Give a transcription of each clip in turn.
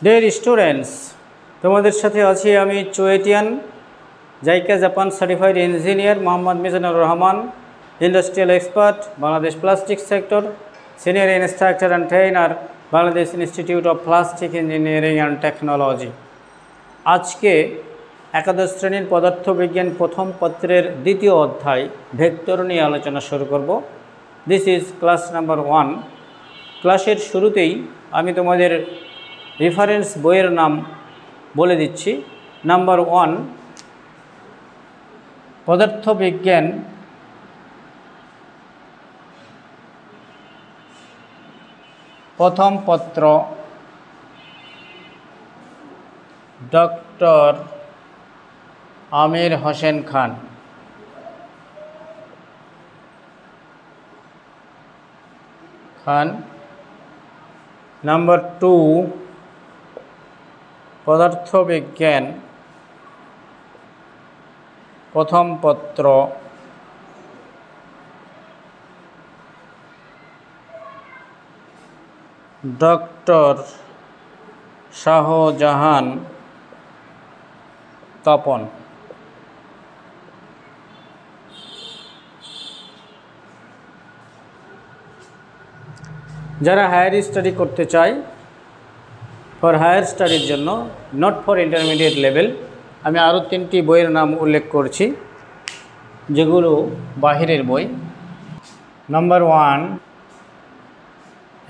Dear students, তোমাদের সাথে আছি আমি চুয়েটিয়ান JICA Japan certified engineer Mohammad Mizanur Rahman, industrial expert, Bangladesh plastic sector, senior instructor and trainer, Bangladesh institute of plastic engineering and technology. আজকে একাদশ শ্রেণীর পদার্থবিজ্ঞান প্রথম পত্রের দ্বিতীয় অধ্যায় ভেক্টর নিয়ে আলোচনা শুরু করব। This is class number 1। ক্লাসের শুরুতেই আমি তোমাদের রেফারেন্স বইয়ের নাম বলে দিচ্ছি। নাম্বার 1, পদার্থবিজ্ঞান প্রথম পত্র, ডক্টর আমির হোসেন খান। নাম্বার 2, পদার্থবিজ্ঞান প্রথম পত্র, ডক্টর শাহজাহান তপন। যারা হায়ার স্টাডি করতে চায়, ফর হায়ার স্টাডির জন্য, নট ফর ইন্টারমিডিয়েট লেভেল, আমি আরও 3টি বইয়ের নাম উল্লেখ করছি যেগুলো বাহিরের বই। Number 1,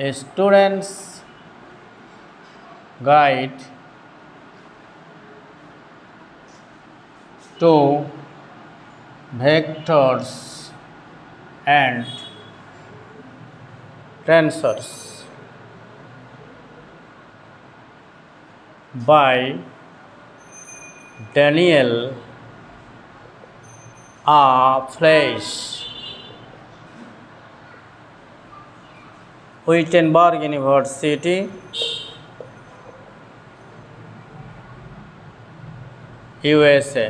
A students guide to vectors and tensors by Daniel A. Fleisch, Wittenberg University, USA.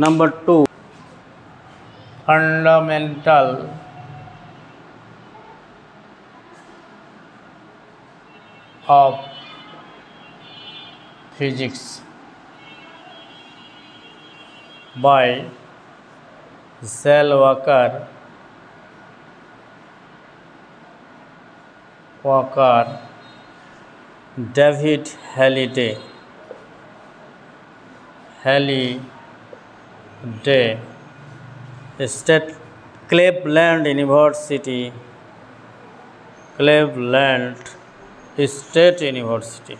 Number 2, Fundamental of Physics by Zellweger, David Halliday, State Cleveland University, Cleveland State University,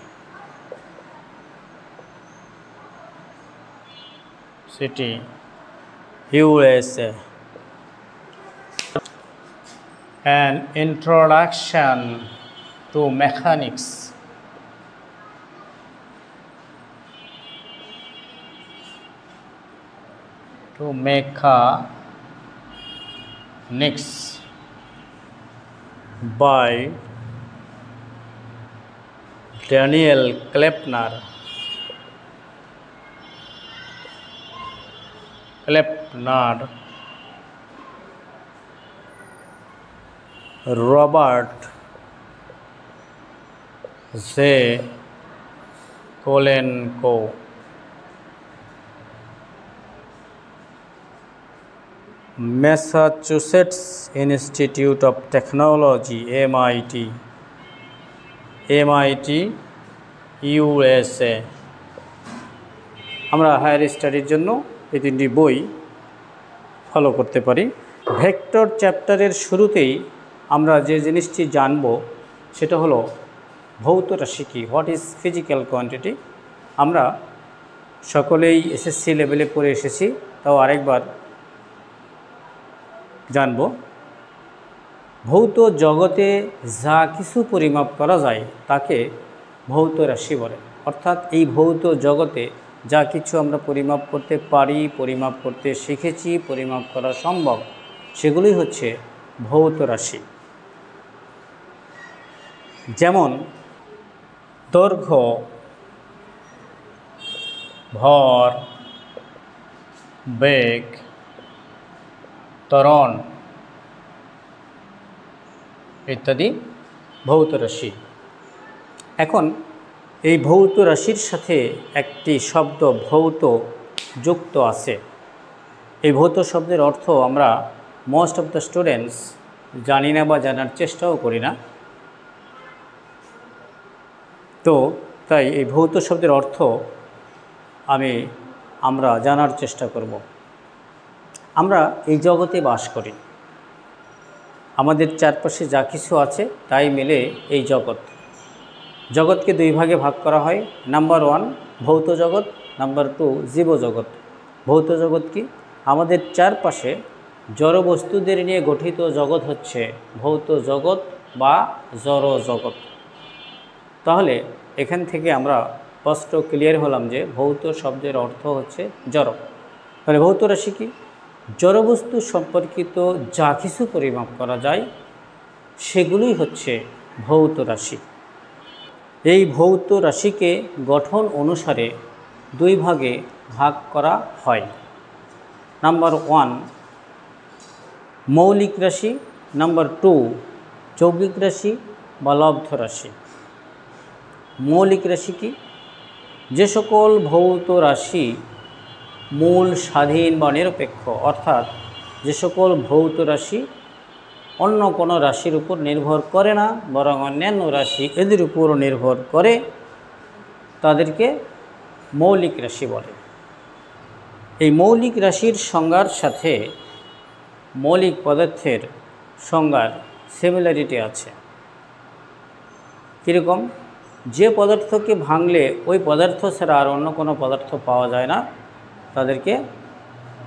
USA. An Introduction to Mechanics by Daniel Kleppner, Robert J. Kolenko, Massachusetts Institute of Technology, MIT, USA. আমরা higher স্টাডির জন্য এই 3টি বই follow করতে পারি। Vector চ্যাপ্টারের শুরুতেই আমরা যে জিনিসটি জানব সেটা হলো ভৌত রাশি কি, হোয়াট ইজ ফিজিক্যাল কোয়ান্টিটি। আমরা সকলেই এসএসসি লেভেলে পড়ে এসেছি, তাও আরেকবার জানব। ভৌত জগতে যা কিছু পরিমাপ করা যায় তাকে ভৌত রাশি বলে। অর্থাৎ এই ভৌত জগতে যা কিছু আমরা পরিমাপ করতে পারি, পরিমাপ করতে শিখেছি, পরিমাপ করা সম্ভব, সেগুলোই হচ্ছে ভৌত রাশি। যেমন দৈর্ঘ্য, ভর, বেগ, ত্বরণ, ইত্যাদি ভৌত রাশি। এখন এই ভৌত রাশির সাথে একটি শব্দ ভৌত যুক্ত আছে। এই ভৌত শব্দের অর্থ আমরা মোস্ট অফ দ্য স্টুডেন্টস জানি না বা জানার চেষ্টাও করি না। তো তাই এই ভৌত শব্দের অর্থ আমরা জানার চেষ্টা করব। আমরা এই জগতে বাস করি, আমাদের চারপাশে যা কিছু আছে তাই মিলে এই জগৎ। জগৎকে দুই ভাগে ভাগ করা হয়। নাম্বার 1 ভৌত জগৎ, নাম্বার 2 জীবজগৎ। ভৌত জগৎ কি? আমাদের চারপাশে জড় বস্তুদের নিয়ে গঠিত জগৎ হচ্ছে ভৌত জগৎ বা জড় জগৎ। তাহলে এখান থেকে আমরা স্পষ্ট ক্লিয়ার হলাম যে ভৌত শব্দের অর্থ হচ্ছে জড়। তাহলে ভৌত রাশি কি? জড়বস্তু সম্পর্কিত যা কিছু পরিমাপ করা যায় সেগুলোই হচ্ছে ভৌত রাশি। এই ভৌত রাশিকে গঠন অনুসারে দুই ভাগে ভাগ করা হয়। নাম্বার 1 মৌলিক রাশি, নাম্বার 2 যৌগিক রাশি বা লব্ধ রাশি। মৌলিক রাশি কি? যে সকল ভৌত রাশি মূল স্বাধীন বা নিরপেক্ষ, অর্থাৎ যে সকল ভৌত রাশি অন্য কোনো রাশির উপর নির্ভর করে না, বরং অন্যান্য রাশি এদের উপর নির্ভর করে, তাদেরকে মৌলিক রাশি বলে। এই মৌলিক রাশির সংজ্ঞার সাথে মৌলিক পদার্থের সংজ্ঞার সিমিলারিটি আছে। কীরকম? যে পদার্থকে ভাঙলে ওই পদার্থ ছাড়া আর অন্য কোনো পদার্থ পাওয়া যায় না, তাদেরকে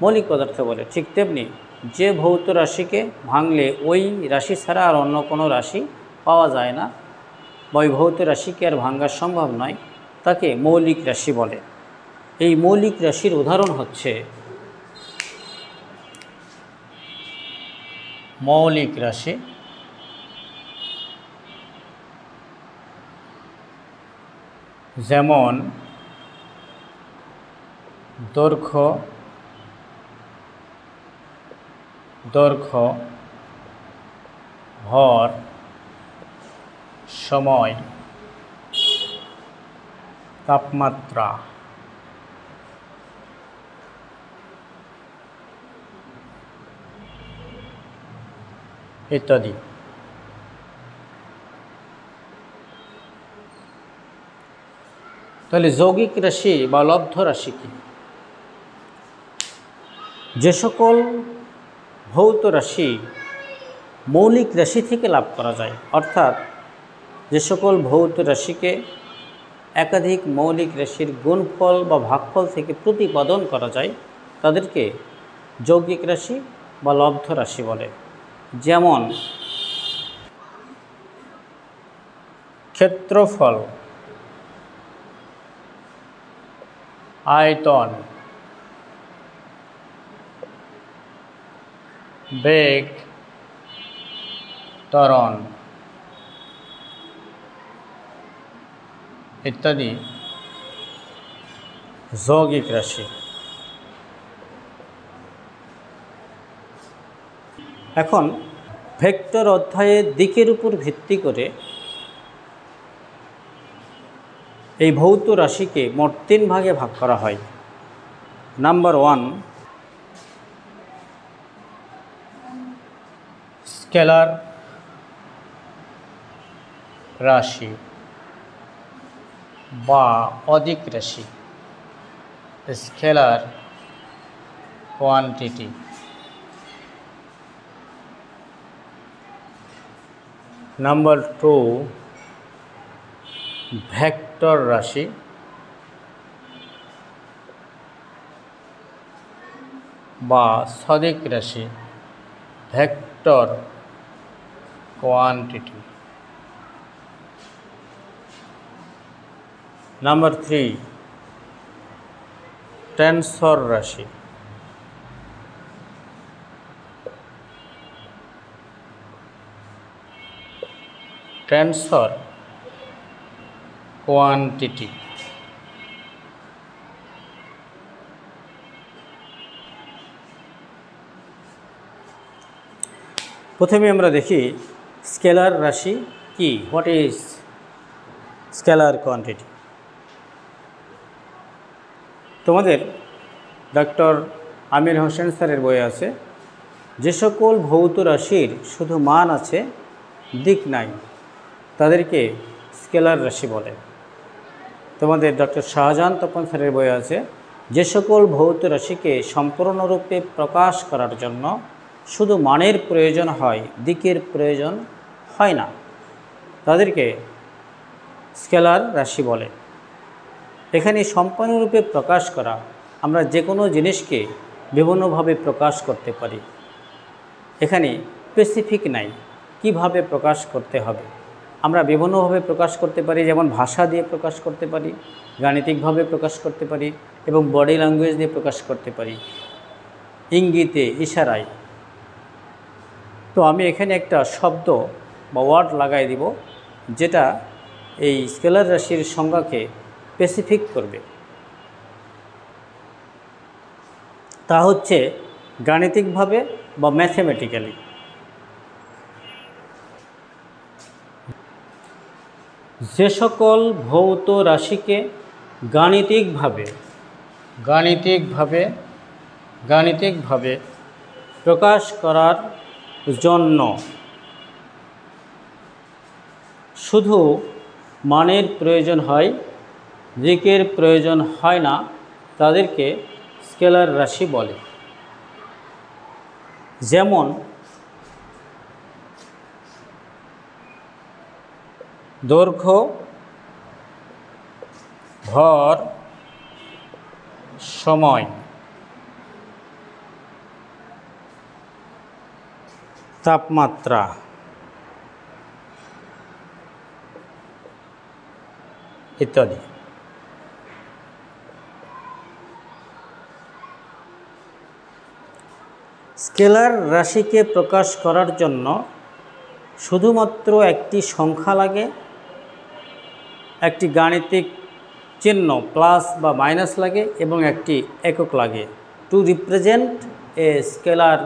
মৌলিক পদার্থ বলে। ঠিক তেমনি যে ভৌত রাশিকে ভাঙলে ওই রাশি ছাড়া আর অন্য কোনো রাশি পাওয়া যায় না বা ওই ভৌত রাশিকে আর ভাঙা সম্ভব নয়, তাকে মৌলিক রাশি বলে। এই মৌলিক রাশির উদাহরণ হচ্ছে মৌলিক রাশি যেমন দৈর্ঘ্য, ভর, সময়, তাপমাত্রা ইত্যাদি। তাহলে যৌগিক রাশি বা লব্ধ রাশি কি? যে সকল ভৌত রাশি মৌলিক রাশি থেকে লাভ করা যায়, অর্থাৎ যে সকল ভৌত রাশিকে একাধিক মৌলিক রাশির গুণফল বা ভাগফল থেকে প্রতিপাদন করা যায়, তাদেরকে যৌগিক রাশি বা লব্ধ রাশি বলে। যেমন ক্ষেত্রফল, আয়তন, বেগ, ত্বরণ ইত্যাদি যৌগিক রাশি। এখন ভেক্টর অধ্যায়ের দিকের উপর ভিত্তি করে এই ভৌত রাশিকে মোট 3 ভাগে ভাগ করা হয়। নাম্বার 1 স্কেলার রাশি বা অদিক রাশি, স্কেলার কোয়ান্টিটি। নাম্বার 2 ভেক্টর রাশি বা সদিক রাশি, ভেক্টর কোয়ান্টিটি। নাম্বার 3 টেনসর রাশি, টেনসর কোয়ান্টিটি। প্রথমে আমরা দেখি স্কেলার রাশি কি? What is scalar quantity? তোমাদের ডক্টর আমির হোসেন স্যারের বই আছে, যে সকল ভৌত রাশির শুধু মান আছে, দিক নাই, তাদেরকে স্কেলার রাশি বলে। তোমাদের ডক্টর শাহজাহান তপন স্যারের বই আছে, যে সকল ভৌত রাশিকে সম্পূর্ণরূপে প্রকাশ করার জন্য শুধু মানের প্রয়োজন হয়, দিকের প্রয়োজন হয় না, তাদেরকে স্কেলার রাশি বলে। এখানে সম্পূর্ণরূপে প্রকাশ করা, আমরা যে কোনো জিনিসকে বিভিন্নভাবে প্রকাশ করতে পারি। এখানে স্পেসিফিক নাই কিভাবে প্রকাশ করতে হবে। আমরা বিভিন্নভাবে প্রকাশ করতে পারি, যেমন ভাষা দিয়ে প্রকাশ করতে পারি, গাণিতিকভাবে প্রকাশ করতে পারি এবং বডি ল্যাঙ্গুয়েজ দিয়ে প্রকাশ করতে পারি, ইঙ্গিতে, ইশারায়। তো আমি এখানে একটা শব্দ বা ওয়ার্ড লাগাই দিব, যেটা এই স্কেলার রাশির সংজ্ঞাকে স্পেসিফিক করবে। তা হচ্ছে গাণিতিকভাবে বা ম্যাথমেটিক্যালি। যে সকল ভৌত রাশিকে গাণিতিকভাবে প্রকাশ করার জন্য শুধু মানের প্রয়োজন হয়, দিকের প্রয়োজন হয় না, তাদেরকে স্কেলার রাশি বলে। যেমন দৈর্ঘ্য, ভর, সময়, তাপমাত্রা ইত্যাদি। স্কেলার রাশিকে প্রকাশ করার জন্য শুধুমাত্র একটি সংখ্যা লাগে, একটি গাণিতিক চিহ্ন প্লাস বা মাইনাস লাগে এবং একটি একক লাগে। Two represent a scalar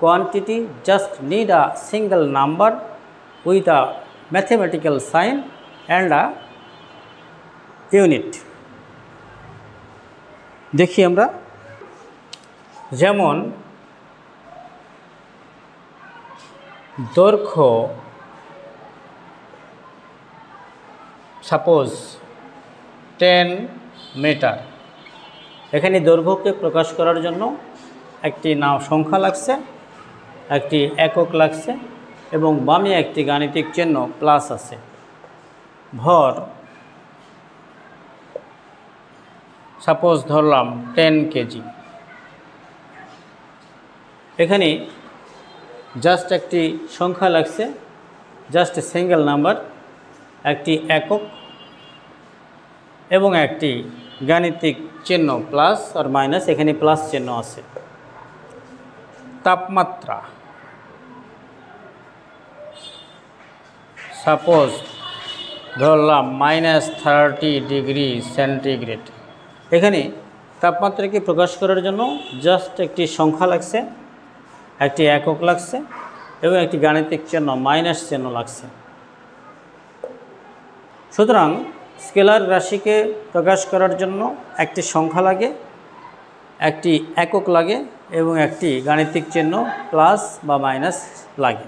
quantity just need a single number with a mathematical sign and a unit. দেখি আমরা, যেমন দৈর্ঘ্য, সাপোজ 10 মিটার। এখানে দৈর্ঘ্যকে প্রকাশ করার জন্য একটি সংখ্যা লাগছে, একটি একক লাগছে এবং বামে একটি গাণিতিক চিহ্ন প্লাস আছে। ভর, সাপোজ ধরলাম 10 কেজি। এখানে জাস্ট একটি সংখ্যা লাগছে, জাস্ট সিঙ্গেল নাম্বার, একটি একক এবং একটি গাণিতিক চিহ্ন প্লাস আর মাইনাস, এখানে প্লাস চিহ্ন আছে। তাপমাত্রা, সাপোজ ধরলাম -30 ডিগ্রি সেন্টিগ্রেড। এখানে তাপমাত্রাকে প্রকাশ করার জন্য জাস্ট একটি সংখ্যা লাগছে, একটি একক লাগছে এবং একটি গাণিতিক চিহ্ন মাইনাস চিহ্ন লাগছে। সুতরাং স্কেলার রাশিকে প্রকাশ করার জন্য একটি সংখ্যা লাগে, একটি একক লাগে এবং একটি গাণিতিক চিহ্ন প্লাস বা মাইনাস লাগে।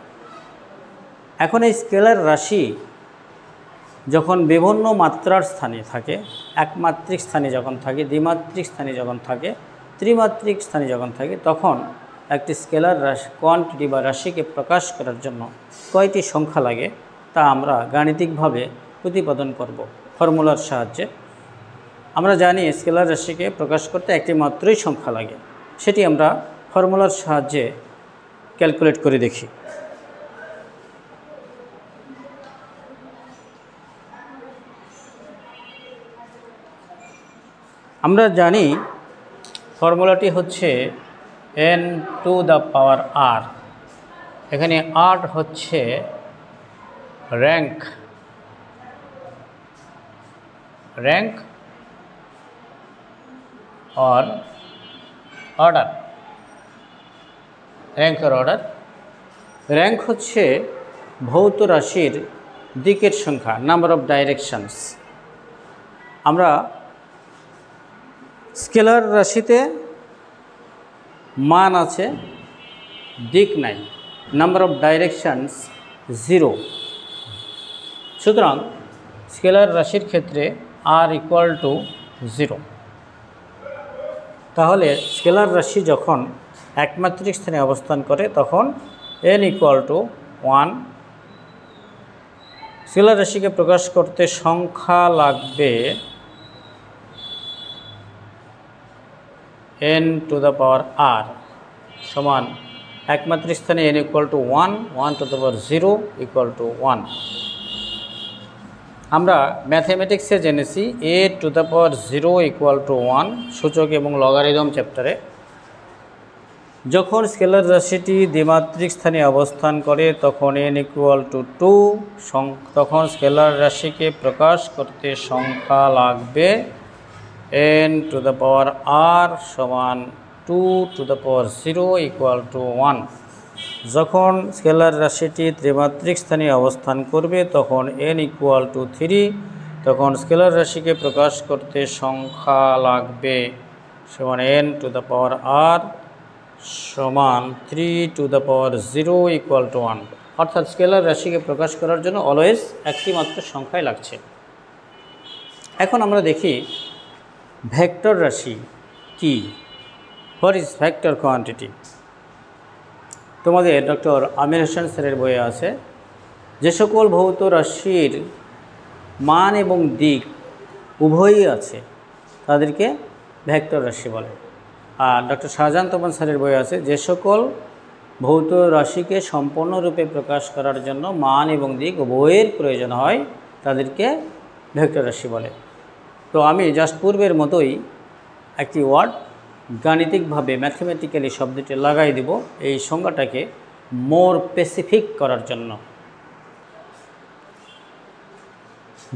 এখন এই স্কেলার রাশি যখন বিভিন্ন মাত্রার স্থানে থাকে, একমাত্রিক স্থানে যখন থাকে, দ্বিমাত্রিক স্থানে যখন থাকে, ত্রিমাত্রিক স্থানে যখন থাকে, তখন একটি স্কেলার রাশি কোয়ান্টিটি বা রাশিকে প্রকাশ করার জন্য কয়টি সংখ্যা লাগে তা আমরা গাণিতিকভাবে প্রতিপাদন করব ফর্মুলার সাহায্যে। আমরা জানি স্কেলার রাশিকে প্রকাশ করতে একটি মাত্রই সংখ্যা লাগে, সেটি আমরা ফর্মুলার সাহায্যে ক্যালকুলেট করে দেখি। আমরা জানি ফর্মুলাটি হচ্ছে n⁴। এখানে r হচ্ছে র্যাঙ্ক or order, র্যাঙ্ক হচ্ছে ভৌত রাশির দিকের সংখ্যা, নাম্বার অফ ডাইরেকশনস। আমরা স্কেলার রাশিতে মান আছে, দিক নাই, নাম্বার অফ ডাইরেকশনস 0। সুতরাং স্কেলার রাশির ক্ষেত্রে r = 0। তাহলে স্কেলার রাশি যখন একমাত্রিক স্থানে অবস্থান করে তখন n = 1। স্কেলার রাশিকে প্রকাশ করতে সংখ্যা লাগবে n⁻r সমান একমাত্রিক স্থানে n = 1, 1⁻0 = 1। আমরা ম্যাথমেটিক্সে জেনেছি a⁻0 = 1 সূচক এবং লগারিদম চ্যাপ্টারে। যখন স্কেলার রাশিটি দ্বিমাত্রিক স্থানে অবস্থান করে তখন n = 2। তখন স্কেলার রাশিকে প্রকাশ করতে সংখ্যা লাগবে n⁻r সমান 2⁻0 = 1। যখন স্কেলার রাশিটি ত্রিমাত্রিক স্থানে অবস্থান করবে তখন n = 3। তখন স্কেলার রাশিকে প্রকাশ করতে সংখ্যা লাগবে সমান n⁻r সমান 3⁻0 = 1। অর্থাৎ স্কেলার রাশিকে প্রকাশ করার জন্য অলওয়েজ একটি মাত্র সংখ্যাই লাগছে। এখন আমরা দেখি ভেক্টর রাশি কি, হোয়াট ইজ ভেক্টর কোয়ান্টিটি। তোমাদের ডক্টর আমির হোসেন স্যারের বইয়ে আছে, যে সকল ভৌত রাশির মান এবং দিক উভয়ই আছে তাদেরকে ভেক্টর রাশি বলে। আর ডক্টর শাহজাহান তোপন স্যারের বই আছে, যে সকল ভৌত রাশিকে সম্পূর্ণরূপে প্রকাশ করার জন্য মান এবং দিক উভয়ের প্রয়োজন হয় তাদেরকে ভেক্টর রাশি বলে। তো আমি জাস্ট পূর্বের মতোই একটি ওয়ার্ড গাণিতিকভাবে ম্যাথমেটিক্যালি শব্দটি লাগাই দেব এই সংজ্ঞাটাকে মোর স্পেসিফিক করার জন্য।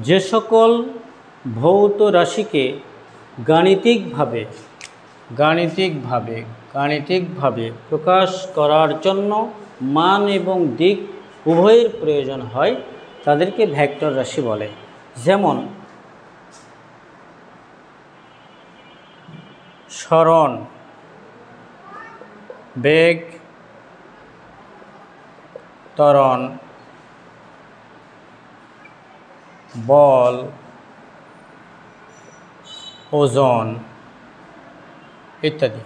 যে সকল ভৌত রাশিকে গাণিতিকভাবে প্রকাশ করার জন্য মান এবং দিক উভয়ের প্রয়োজন হয় তাদেরকে ভেক্টর রাশি বলে। যেমন সরণ, বেগ, ত্বরণ, বল, ওজন ইত্যাদি।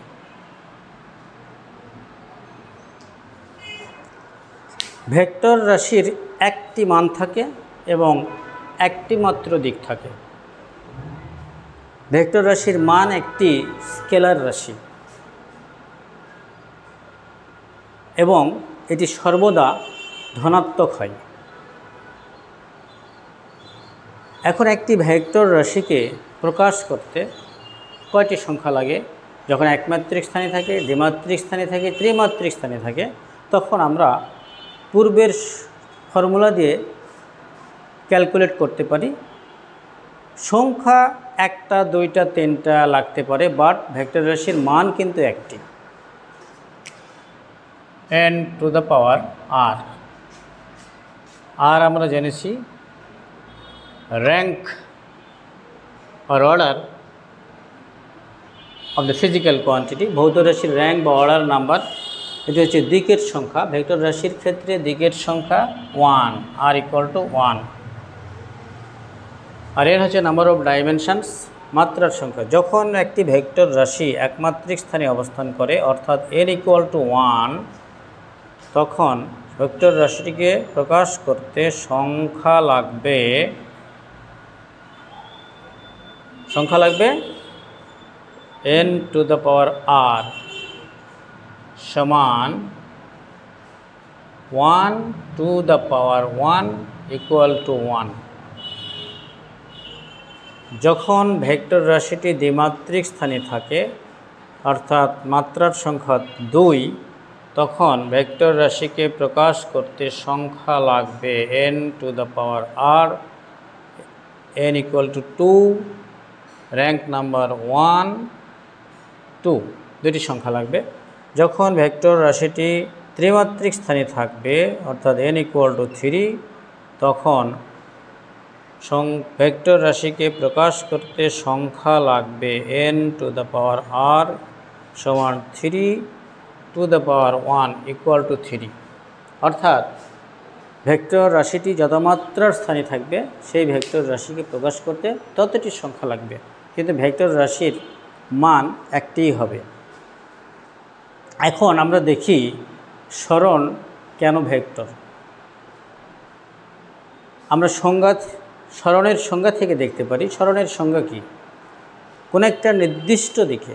ভেক্টর রাশির একটি মান থাকে এবং একটি মাত্র দিক থাকে। ভেক্টর রাশির মান একটি স্কেলার রাশি এবং এটি সর্বদা ধনাত্মক হয়। এখন একটি ভেক্টর রাশিকে প্রকাশ করতে কয়টি সংখ্যা লাগে? যখন একমাত্রিক স্থানে থাকে, দ্বিমাত্রিক স্থানে থাকে, ত্রিমাত্রিক স্থানে থাকে, তখন আমরা পূর্বের ফর্মুলা দিয়ে ক্যালকুলেট করতে পারি। সংখ্যা একটা, দুইটা, তিনটা লাগতে পারে, বাট ভেক্টর রাশির মান কিন্তু একটি, n⁻r। আর আমরা জেনেছি rank or order of the physical quantity। ভৌত রাশির র্যাঙ্ক বা অর্ডার নাম্বার, এটি হচ্ছে দিকের সংখ্যা। ভেক্টর রাশির ক্ষেত্রে দিকের সংখ্যা 1, r = 1। আর এর হচ্ছে নাম্বার অফ ডাইমেনশনস, মাত্রার সংখ্যা। যখন একটি ভেক্টর রাশি একমাত্রিক স্থানে অবস্থান করে অর্থাৎ n = 1, তখন ভেক্টর রাশিটিকে প্রকাশ করতে সংখ্যা লাগবে n⁻r সমান 1⁻1 = 1। যখন ভেক্টর রাশিটি দ্বিমাত্রিক স্থানে থাকে অর্থাৎ মাত্রার সংখ্যা 2, তখন ভেক্টর রাশিকে প্রকাশ করতে সংখ্যা লাগবে n⁻r, n = 2, র্যাঙ্ক নাম্বার 1, 2, দুটি সংখ্যা লাগবে। যখন ভেক্টর রাশিটি ত্রিমাত্রিক স্থানে থাকবে অর্থাৎ n = 3, তখন ভেক্টর রাশিকে প্রকাশ করতে সংখ্যা লাগবে n⁻r সমান 3⁻1 = 3। অর্থাৎ ভেক্টর রাশিটি যত মাত্রার স্থানে থাকবে সেই ভেক্টর রাশিকে প্রকাশ করতে ততটি সংখ্যা লাগবে, কিন্তু ভেক্টর রাশির মান একটিই হবে। এখন আমরা দেখি সরণ কেন ভেক্টর। আমরা সরণের সংজ্ঞা থেকে দেখতে পারি। সরণের সংজ্ঞা কি? কোনো একটা নির্দিষ্ট দিকে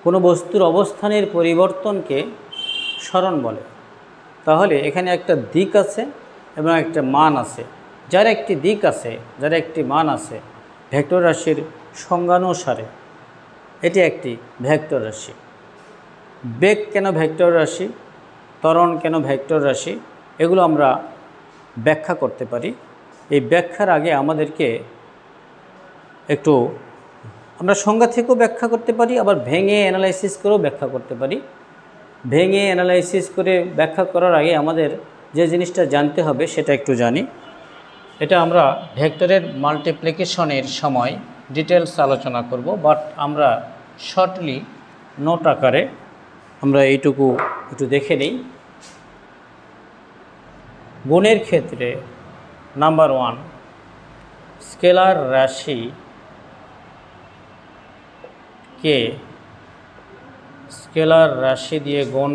কোনো বস্তুর অবস্থানের পরিবর্তনকে সরণ বলে। তাহলে এখানে একটা দিক আছে এবং একটা মান আছে। যার একটি দিক আছে, যার একটি মান আছে, ভেক্টর রাশির সংজ্ঞানুসারে এটি একটি ভেক্টর রাশি। বেগ কেন ভেক্টর রাশি, ত্বরণ কেন ভেক্টর রাশি, এগুলো আমরা ব্যাখ্যা করতে পারি। এই ব্যাখ্যার আগে আমাদেরকে একটু আমরা সংজ্ঞা থেকেও ব্যাখ্যা করতে পারি, আবার ভেঙে অ্যানালাইসিস করেও ব্যাখ্যা করতে পারি। ভেঙে অ্যানালাইসিস করে ব্যাখ্যা করার আগে আমাদের যে জিনিসটা জানতে হবে সেটা একটু জানি। এটা আমরা ভেক্টরের মাল্টিপ্লিকেশনের সময় ডিটেলস আলোচনা করব, বাট আমরা শর্টলি নোট আকারে আমরা এইটুকু একটু দেখে নিই। গুণের ক্ষেত্রে নাম্বার 1, স্কেলার রাশিকে স্কেলার রাশি দিয়ে গুণ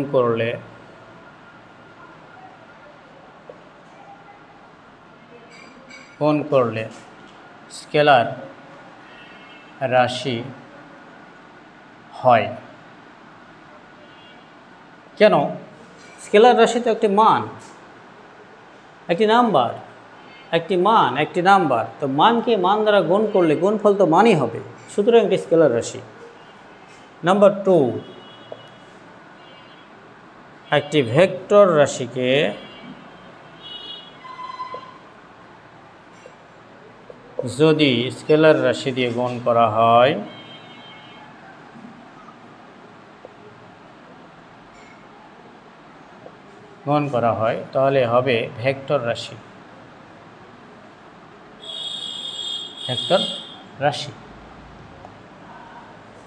করলে স্কেলার রাশি হয়। কেন? স্কেলার রাশি তো একটি মান, একটি নাম্বার, একটি মান, একটি নাম্বার। তো মানকে মান দ্বারা গুণ করলে গুণফল তো মানই হবে, সুতরাং একটি স্কেলার রাশি। নাম্বার 2, একটি ভেক্টর রাশিকে যদি স্কেলার রাশি দিয়ে গুণ করা হয় তাহলে হবে ভেক্টর রাশি।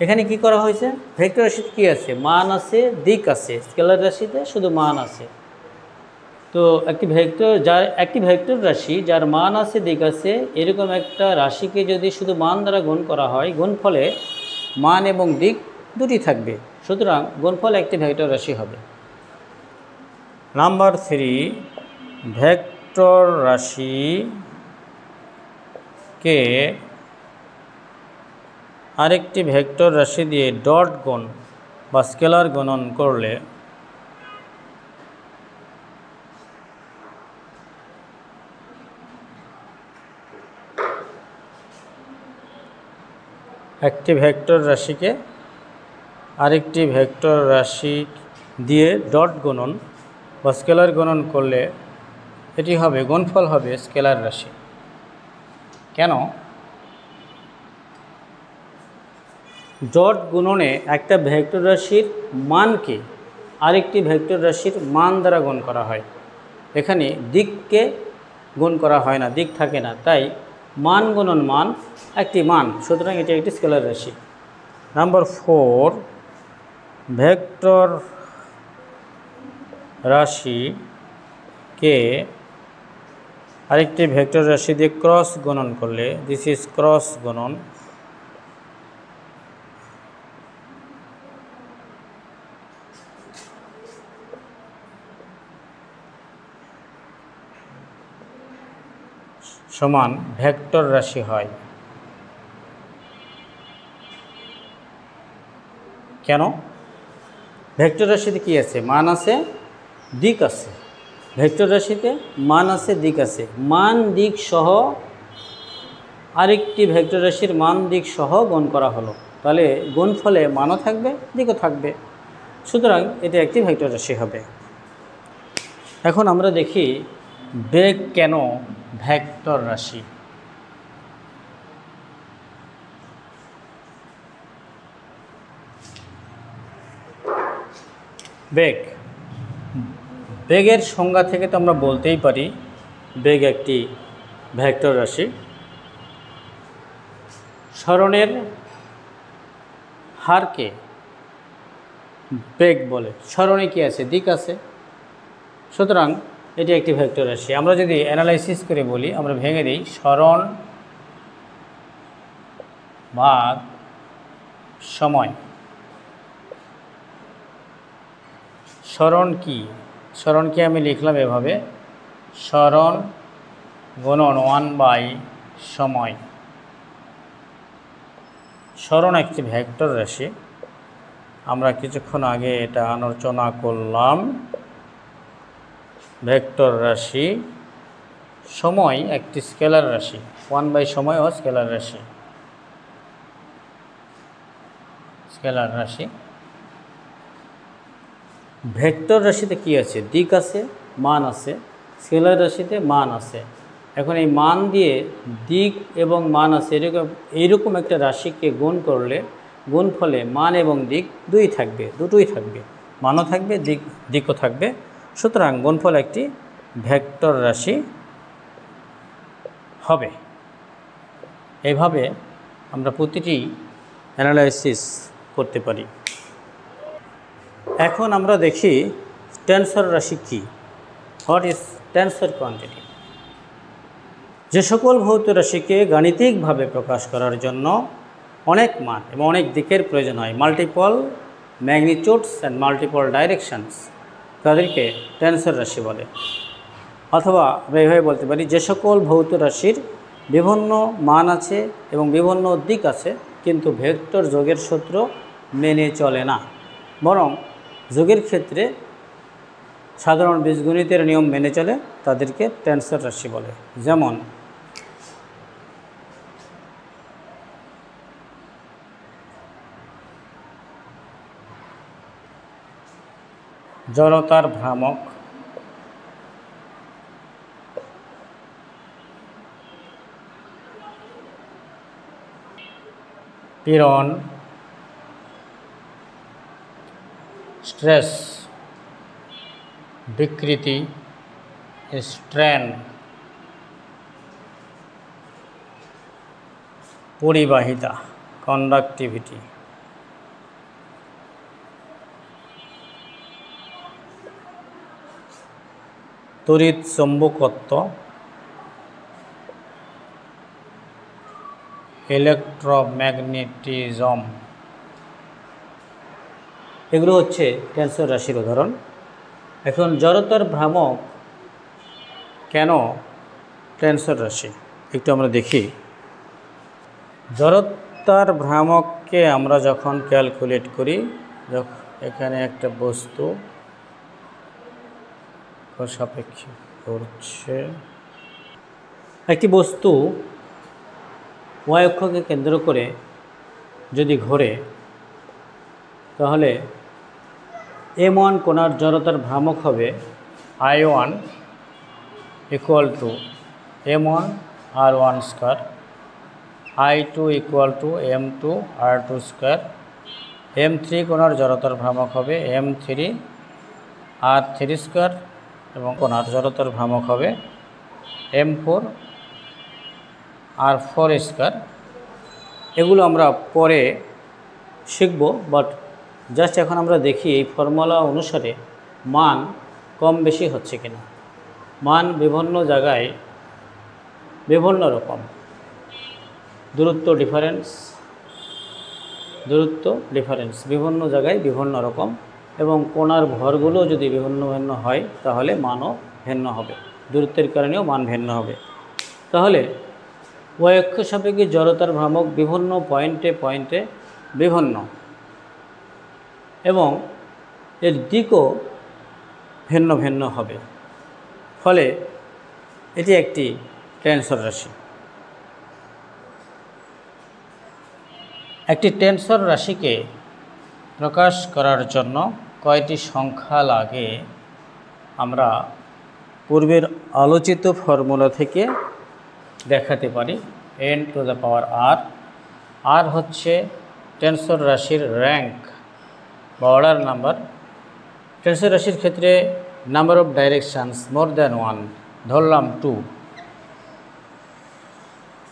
এখানে কি করা হয়েছে? ভেক্টর রাশিতে কি আছে? মান আছে, দিক আছে। স্কেলার রাশিতে শুধু মান আছে। তো একটি ভেক্টর রাশি যার মান আছে, দিক আছে, এরকম একটা রাশিকে যদি শুধু মান দ্বারা গুণ করা হয়, গুণফলে মান এবং দিক দুটি থাকবে, সুতরাং গুণফল একটি ভেক্টর রাশি হবে। নাম্বার 3, ভেক্টর রাশিকে আরেকটি ভেক্টর রাশি দিয়ে ডট গুণ বা স্কেলার গুণন করলে একটি ভেক্টর রাশিকে আরেকটি ভেক্টর রাশি দিয়ে ডট গুণন বা স্কেলার গুণন করলে এটি হবে, গুণফল হবে স্কেলার রাশি। কেন? ডট গুণনে একটা ভেক্টর রাশির মানকে আরেকটি ভেক্টর রাশির মান দ্বারা গুণ করা হয়। এখানে দিককে গুণ করা হয় না, দিক থাকে না, তাই মান গুণন মান একটি মান, সুতরাং এটি একটি স্কেলার রাশি। নাম্বার 4, ভেক্টর রাশিকে আরেকটি ভেক্টর রাশি দিয়ে ক্রস গুণন করলে, দিস ইজ ক্রস গুণন, সমান ভেক্টর রাশি হয়। কেন? ভেক্টর রাশিতে কি আছে? মান আছে, দিক আছে। ভেক্টর রাশিতে মান আছে, দিক আছে। মান দিক সহ আরেকটি ভেক্টর রাশির মান দিক সহ গুণ করা হলো, তাহলে গুণফলে মানও থাকবে, দিকও থাকবে, সুতরাং এটি একটি ভেক্টর রাশি হবে। এখন আমরা দেখি বেগ কেন ভেক্টর রাশি। বেগ, বেগের সংজ্ঞা থেকে তো আমরা বলতেই পারি বেগ একটি ভেক্টর রাশি। সরণের হারকে বেগ বলে। সরণে কি আছে? দিক আছে। সুতরাং এটি একটি ভেক্টর রাশি। আমরা যদি অ্যানালাইসিস করে বলি, আমরা ভেঙে দিই, সরণ ভাগ সময়। সরণ কি? সরণকে আমি লিখলাম এভাবে, সরণ গুণন 1 সময়। সরণ একটি ভেক্টর রাশি। আমরা কিছুক্ষণ আগে এটা আলোচনা করলাম। ভেক্টর রাশি। সময় একটি স্কেলার রাশি। 1 সময় ও স্কেলার রাশি। স্কেলার রাশি। ভেক্টর রাশিতে কি আছে? দিক আছে, মান আছে। স্কেলার রাশিতে মান আছে। এখন এই মান দিয়ে দিক এবং মান আছে এইরকম একটা রাশিকে গুণ করলে গুণফলে মান এবং দিক দুটোই থাকবে। মানও থাকবে, দিকও থাকবে। সুতরাং গুণফল একটি ভেক্টর রাশি হবে। এইভাবে আমরা প্রতিটি অ্যানালাইসিস করতে পারি। এখন আমরা দেখি টেনসর রাশি কি। What is tensor quantity? যে সকল ভৌত রাশিকে গাণিতিকভাবে প্রকাশ করার জন্য অনেক মান এবং অনেক দিকের প্রয়োজন হয়, multiple magnitudes and multiple directions, তাদেরকে টেনসর রাশি বলে। অথবা আমরা এইভাবে বলতে পারি, যে সকল ভৌত রাশির বিভিন্ন মান আছে এবং বিভিন্ন দিক আছে, কিন্তু ভেক্টর যোগের সূত্র মেনে চলে না, বরং যোগের ক্ষেত্রে সাধারণ বীজগণিতের নিয়ম মেনে চলে, তাদেরকে টেনসর রাশি বলে। যেমন জড়তার ভ্রামক, পীড়ন, স্ট্রেস, বিকৃতি, স্ট্রেন, পরিবাহিতা, কন্ডাক্টিভিটি, তড়িৎ চৌম্বকত্ব, ইলেকট্রোম্যাগনেটিজম, এগুলো হচ্ছে টেনসর রাশির উদাহরণ। এখন জড়তার ভ্রামক কেন টেনসর রাশি একটু আমরা দেখি। জড়তার ভ্রামককে আমরা যখন ক্যালকুলেট করি, এখানে একটা বস্তু সাপেক্ষে ঘুরছে, একটি বস্তু ওয়াই অক্ষকে কেন্দ্র করে যদি ঘোরে, তাহলে M1 কোণার জড়তার ভ্রামক হবে I1 equal to M1 R1 square, I2 equal to M2 R2 square, M3 কোণার জড়তার ভ্রামক হবে M3 R3 স্কয়ার, এবং কোণার জড়তার ভ্রামক হবে M4 R4 স্কয়ার। এগুলো আমরা পরে শিখব, বাট জাস্ট এখন আমরা দেখি এই ফর্মুলা অনুসারে মান কম বেশি হচ্ছে কিনা। মান বিভিন্ন জায়গায় বিভিন্ন রকম, দূরত্ব ডিফারেন্স বিভিন্ন জায়গায় বিভিন্ন রকম, এবং কোণার ভরগুলো যদি ভিন্ন ভিন্ন হয় তাহলে মানও ভিন্ন হবে, দূরত্বের কারণেও মান ভিন্ন হবে। তাহলে ওয়াই অক্ষ সাপেক্ষে জড়তার ভ্রামক বিভিন্ন পয়েন্টে বিভিন্ন, এবং এর দিকও ভিন্ন ভিন্ন হবে, ফলে এটি একটি টেনসর রাশি। একটি টেনসর রাশিকে প্রকাশ করার জন্য কয়টি সংখ্যা লাগে আমরা পূর্বের আলোচিত ফর্মুলা থেকে দেখাতে পারি। n to the power r। r হচ্ছে টেনসর রাশির র্যাঙ্ক বা অর্ডার নাম্বার। টেনসর রাশির ক্ষেত্রে number of directions more than one, ধরলাম 2,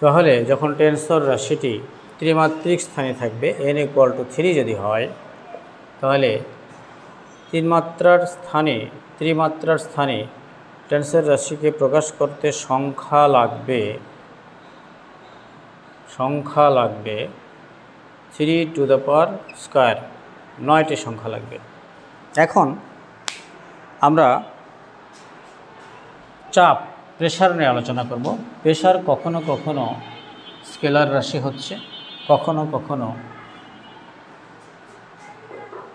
তাহলে যখন টেনসর রাশিটি ত্রিমাত্রিক স্থানে থাকবে n = 3 যদি হয়, তাহলে ত্রিমাত্রার স্থানে টেনসর রাশিকে প্রকাশ করতে সংখ্যা লাগবে 3^2, 9টি সংখ্যা লাগবে। এখন আমরা চাপ, প্রেশার নিয়ে আলোচনা করব। প্রেশার কখনো কখনো স্কেলার রাশি হচ্ছে, কখনো কখনো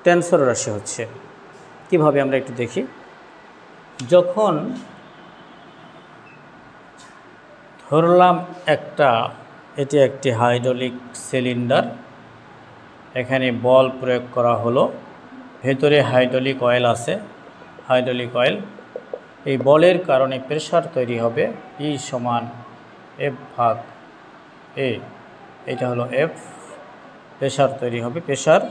টেনসর রাশি হচ্ছে। কিভাবে আমরা একটু দেখি। যখন ধরলাম এটি একটি হাইড্রোলিক সিলিন্ডার, এখানে বল প্রয়োগ করা হলো, ভেতরে হাইড্রোলিক অয়েল আছে, হাইড্রোলিক অয়েল, এই বলের কারণে প্রেশার তৈরি হবে E = F/A, এটা হলো F, প্রেশার তৈরি হবে। প্রেশার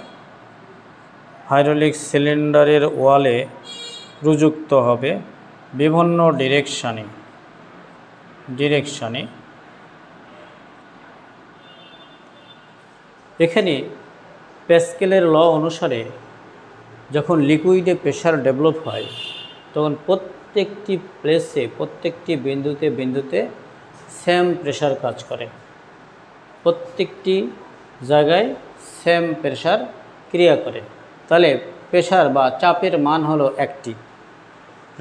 হাইড্রোলিক সিলিন্ডারের ওয়ালে প্রযুক্ত হবে বিভিন্ন ডিরেকশানে। এখানে প্যাসকেলের ল অনুসারে যখন লিকুইডে প্রেশার ডেভেলপ হয়, তখন প্রত্যেকটি প্লেসে, প্রত্যেকটি বিন্দুতে সেম প্রেশার কাজ করে, প্রত্যেকটি জায়গায় সেম প্রেশার ক্রিয়া করে। তাহলে প্রেশার বা চাপের মান হলো একটি,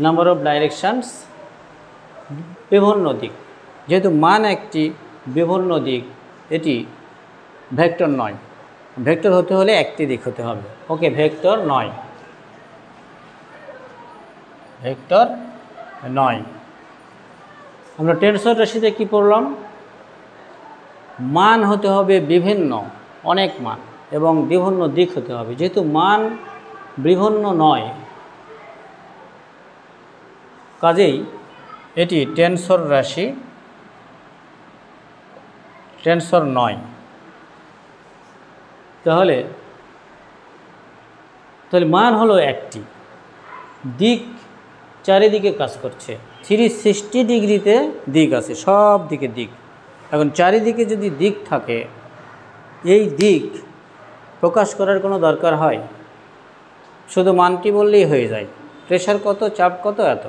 নাম্বার অফ ডাইরেকশানস বিভিন্ন দিক, যেহেতু মান একটি, বিভিন্ন দিক, এটি ভেক্টর নয়। ভেক্টর হতে হলে একটি দিক হতে হবে। ওকে, ভেক্টর নয়। আমরা টেনসর রাশিতে কি পড়লাম? মান হতে হবে বিভিন্ন, অনেক মান, এবং বিভিন্ন দিক হতে হবে। যেহেতু মান বিভিন্ন নয়, কাজেই এটি টেনসর রাশি, টেনসর নয়। তাহলে মান হলো একটি, দিক চারিদিকে কাজ করছে, 360 ডিগ্রিতে দিক আছে, সব দিকে দিক। এখন চারিদিকে যদি দিক থাকে, এই দিক প্রকাশ করার কোনো দরকার হয়? শুধু মানটি বললেই হয়ে যায়, প্রেশার কত, চাপ কত, এত,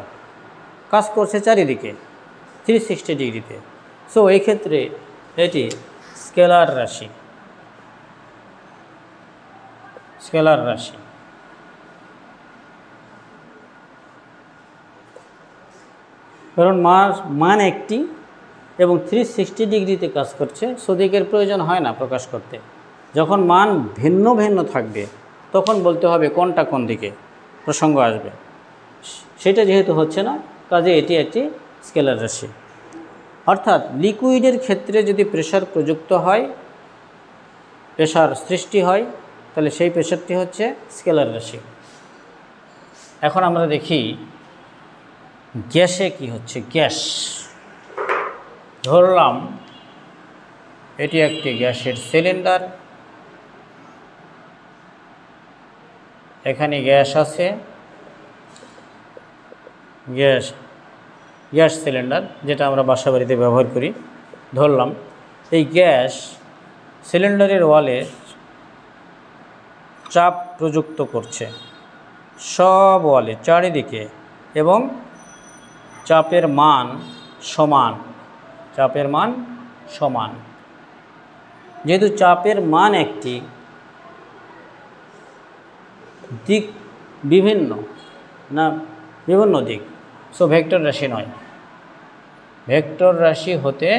কাজ করছে চারিদিকে 360 ডিগ্রিতে। সো এই ক্ষেত্রে এটি স্কেলার রাশি। কারণ মান একটি এবং 360 ডিগ্রিতে কাজ করছে, সো দিকের প্রয়োজন হয় না প্রকাশ করতে। যখন মান ভিন্ন ভিন্ন থাকবে, তখন বলতে হবে কোনটা কোন দিকে প্রসঙ্গ আসবে। সেটা যেহেতু হচ্ছে না, কাজে এটি একটি স্কেলার রাশি। অর্থাৎ লিকুইডের ক্ষেত্রে যদি প্রেশার প্রযুক্ত হয়, প্রেশার সৃষ্টি হয়, তাহলে সেই প্রেশারটি হচ্ছে স্কেলার রাশি। এখন আমরা দেখি গ্যাসে কি হচ্ছে। গ্যাস, ধরলাম এটি একটি গ্যাসের সিলিন্ডার, এখানে গ্যাস আছে, গ্যাস সিলিন্ডার, যেটা আমরা বাসাবাড়িতে ব্যবহার করি। ধরলাম এই গ্যাস সিলিন্ডারের ওয়ালে চাপ প্রযুক্ত করছে সব ওয়ালে, চারিদিকে, এবং চাপের মান সমান। যেহেতু চাপের মান একটি, দিক বিভিন্ন দিক, সো ভেক্টর রাশি নয়। ভেক্টর রাশি হতে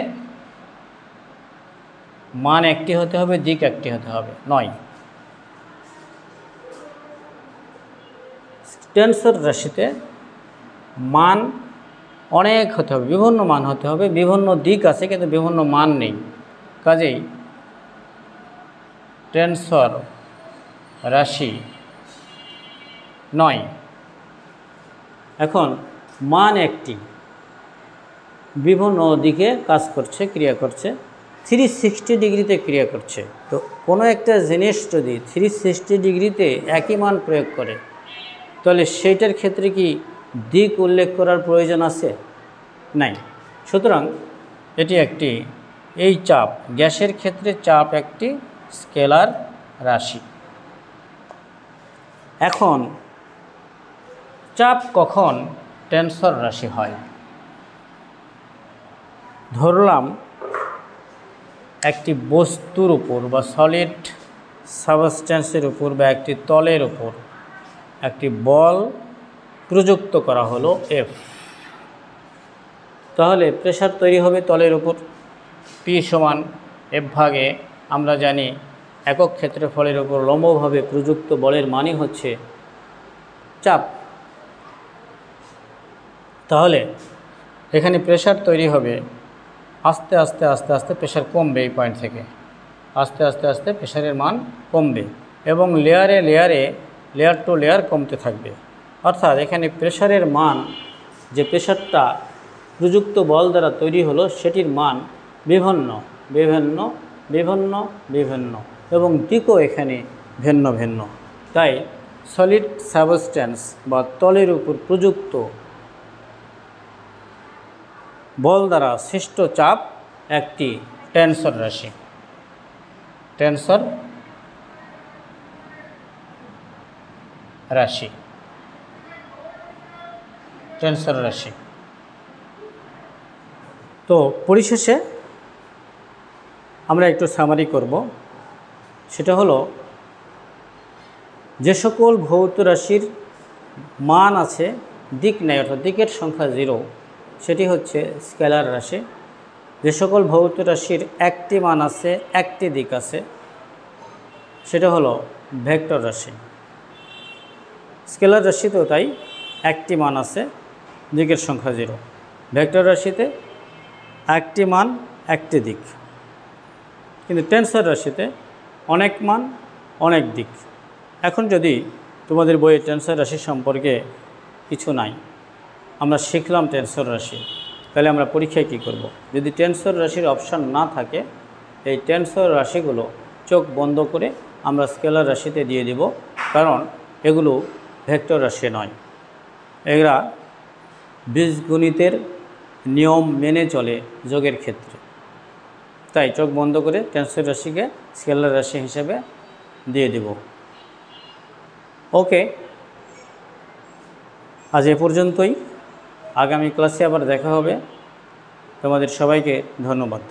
মান একটি হতে হবে, দিক একটি হতে হবে, নয়। টেনসর রাশিতে মান অনেক হতে হবে, বিভিন্ন মান হতে হবে, বিভিন্ন দিক আছে কিন্তু বিভিন্ন মান নেই, কাজেই টেনসর রাশি নয়। এখন মান একটি, বিভিন্ন দিকে কাজ করছে, ক্রিয়া করছে, 360 ডিগ্রিতে ক্রিয়া করছে। তো কোনো একটা জিনিস যদি 360 ডিগ্রিতে একই মান প্রয়োগ করে, তাহলে সেইটার ক্ষেত্রে কি দিক উল্লেখ করার প্রয়োজন আছে? নাই। সুতরাং এটি একটি, এই চাপ, গ্যাসের ক্ষেত্রে চাপ একটি স্কেলার রাশি। এখন চাপ কখন টেনসর রাশি হয়? ধরলাম একটি বস্তুর উপর বা সলিড সাবস্ট্যান্সের উপর বা একটি তলের উপর একটি বল প্রযুক্ত করা হলো এফ। তাহলে প্রেসার তৈরি হবে তলের উপর, পি সমান এফ ভাগে আমরা জানি একক ক্ষেত্রফলের উপর লম্বভাবে প্রযুক্ত বলের মানই হচ্ছে চাপ। তাহলে এখানে প্রেসার তৈরি হবে, আস্তে আস্তে আস্তে আস্তে প্রেসার কমবে, এই পয়েন্ট থেকে আস্তে আস্তে আস্তে প্রেসারের মান কমবে এবং লেয়ারে লেয়ারে, লেয়ার টু লেয়ার কমতে থাকবে। অর্থাৎ এখানে প্রেসারের মান, যে প্রেসারটা প্রযুক্ত বল দ্বারা তৈরি হলো, সেটির মান বিভিন্ন বিভিন্ন বিভিন্ন বিভিন্ন এবং দিকও এখানে ভিন্ন ভিন্ন। তাই সলিড সাবস্ট্যান্স বা তলের উপর প্রযুক্ত বল দ্বারা সৃষ্ট চাপ একটি টেনসর রাশি। টেনসর রাশি, টেনসর রাশি। তো পরিশেষে আমরা একটু সামারি করব। সেটা হলো, যে সকল ভৌত রাশির মান আছে দিক নেই, অর্থাৎ দিকের সংখ্যা 0, সেটি হচ্ছে স্কেলার রাশি। যে সকল ভৌত রাশির একটি মান আছে, একটি দিক আছে, সেটা হলো ভেক্টর রাশি। স্কেলার রাশিতেও তাই, একটি মান আছে, দিকের সংখ্যা 0। ভেক্টর রাশিতে একটি মান, একটি দিক। কিন্তু টেনসর রাশিতে অনেক মান, অনেক দিক। এখন যদি তোমাদের বইয়ে টেনসর রাশি সম্পর্কে কিছু নাই, আমরা শিখলাম টেনসর রাশি, তাহলে আমরা পরীক্ষায় কী করব? যদি টেনসর রাশির অপশান না থাকে, এই টেনসর রাশিগুলো চোখ বন্ধ করে আমরা স্কেলার রাশিতে দিয়ে দিব, কারণ এগুলো ভেক্টর রাশি নয়, এরা বীজগণিতের নিয়ম মেনে চলে যোগের ক্ষেত্রে। তাই চোখ বন্ধ করে টেনসর রাশিকে স্কেলার রাশি হিসেবে দিয়ে দিব। ওকে, আজ এ পর্যন্তই। আগামী ক্লাসে আবার দেখা হবে। তোমাদের সবাইকে ধন্যবাদ।